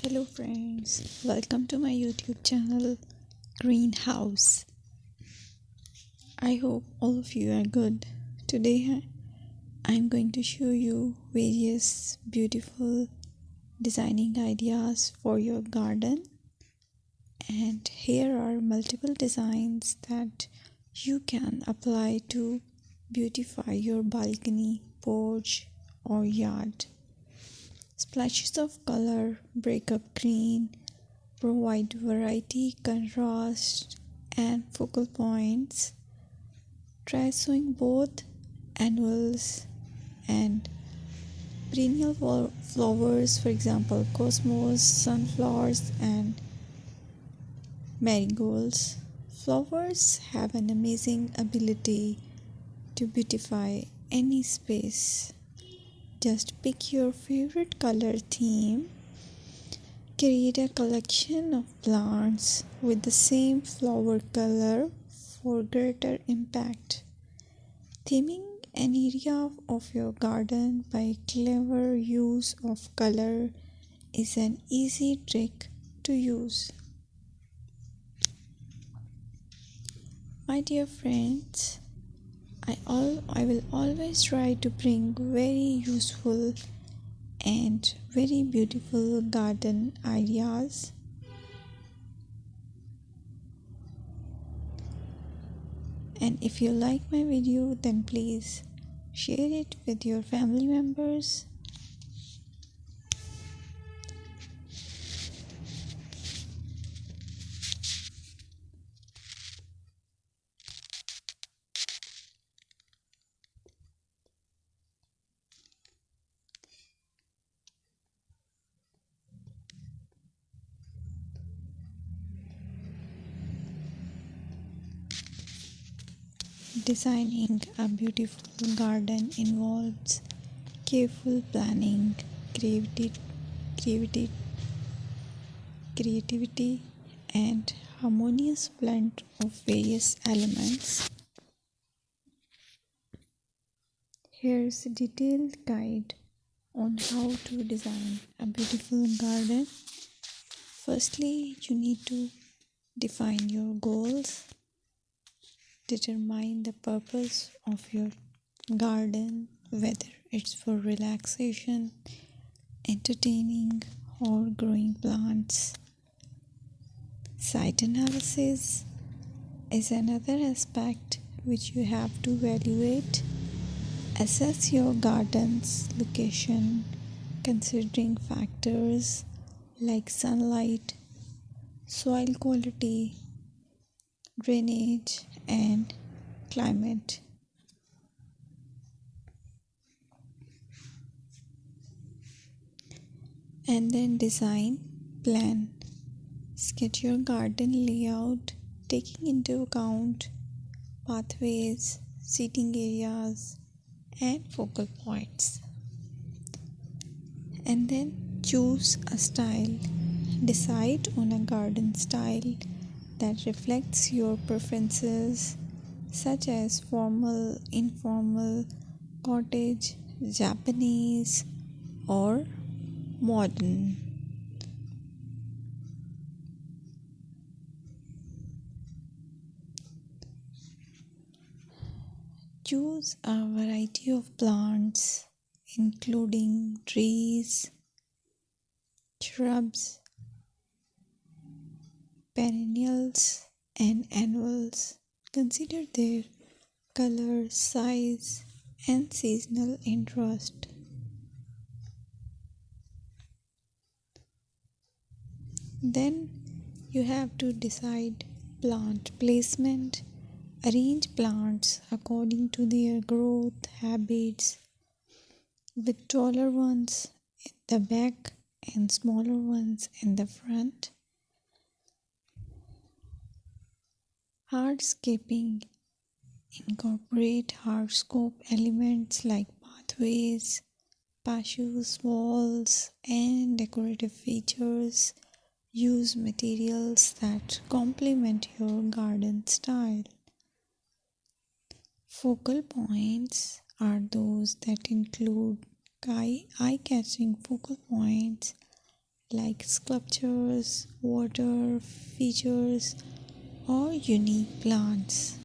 Hello friends, welcome to my YouTube channel Greenhouse. I hope all of you are good. Today I'm going to show you various beautiful designing ideas for your garden, and here are multiple designs that you can apply to beautify your balcony, porch or yard. Splashes of color break up green, provide variety, contrast, and focal points. Try sowing both annuals and perennial flowers, for example, cosmos, sunflowers, and marigolds. Flowers have an amazing ability to beautify any space. Just pick your favorite color theme. Create a collection of plants with the same flower color for greater impact. Theming an area of your garden by clever use of color is an easy trick to use. My dear friends, I will always try to bring very useful and very beautiful garden ideas. And if you like my video, then please share it with your family members. Designing a beautiful garden involves careful planning, creativity, creativity, and harmonious blend of various elements. Here's a detailed guide on how to design a beautiful garden. Firstly, you need to define your goals. Determine the purpose of your garden, whether it's for relaxation, entertaining, or growing plants. Site analysis is another aspect which you have to evaluate. Assess your garden's location, considering factors like sunlight, soil quality, drainage, and climate. And then design plan. Sketch your garden layout, taking into account pathways, seating areas, and focal points. And then choose a style. Decide on a garden style that reflects your preferences, such as formal, informal, cottage, Japanese, or modern. Choose a variety of plants, including trees, shrubs, perennials, and annuals. Consider their color, size, and seasonal interest. Then you have to decide plant placement. Arrange plants according to their growth habits, with taller ones in the back and smaller ones in the front. Hardscaping. Incorporate hardscape elements like pathways, patios, walls, and decorative features. Use materials that complement your garden style. Focal points are those that include eye-catching focal points like sculptures, water features, or unique plants.